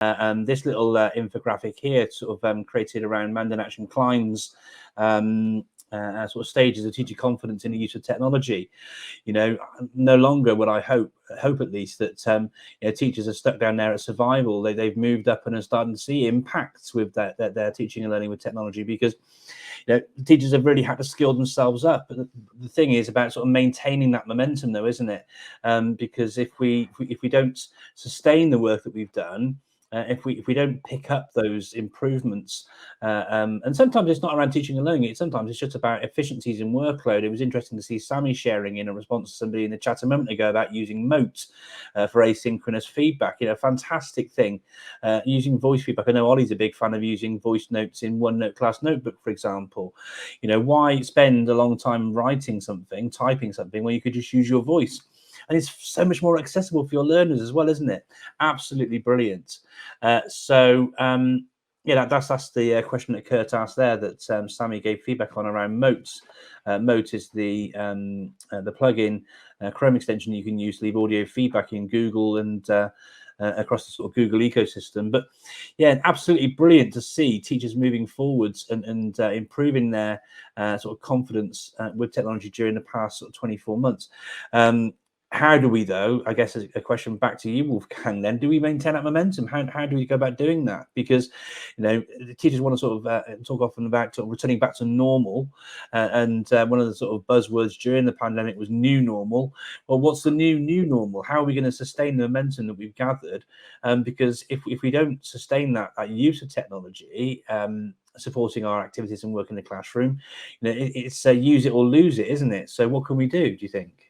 This little infographic here sort of created around Mandan Action Klein's sort of stages of teacher confidence in the use of technology. You know, no longer would I hope at least that you know, teachers are stuck down there at survival. They've moved up and are starting to see impacts with their teaching and learning with technology, because you know, teachers have really had to skill themselves up. But the thing is about sort of maintaining that momentum, though, isn't it? Because if we don't sustain the work that we've done, if we don't pick up those improvements, and sometimes it's not around teaching and learning, sometimes it's just about efficiencies in workload. It was interesting to see Sammy sharing in a response to somebody in the chat a moment ago about using Mote for asynchronous feedback. You know, fantastic thing, using voice feedback. I know Ollie's a big fan of using voice notes in OneNote class notebook, for example. You know, why spend a long time writing something, typing something, when you could just use your voice? And it's so much more accessible for your learners as well, isn't it? Absolutely brilliant. Yeah, that's the question that Kurt asked there, that Sammy gave feedback on around Motes. Mote is the plugin Chrome extension you can use to leave audio feedback in Google and across the sort of Google ecosystem. But yeah, absolutely brilliant to see teachers moving forwards and improving their sort of confidence with technology during the past sort of 24 months. How do we, though, I guess a question back to you, Wolfgang, then, do we maintain that momentum? How do we go about doing that? Because, you know, the teachers want to sort of talk often about sort of returning back to normal. And one of the sort of buzzwords during the pandemic was new normal. Well, what's the new normal? How are we going to sustain the momentum that we've gathered? Because if we don't sustain that use of technology, supporting our activities and work in the classroom, you know, it's use it or lose it, isn't it? So what can we do you think?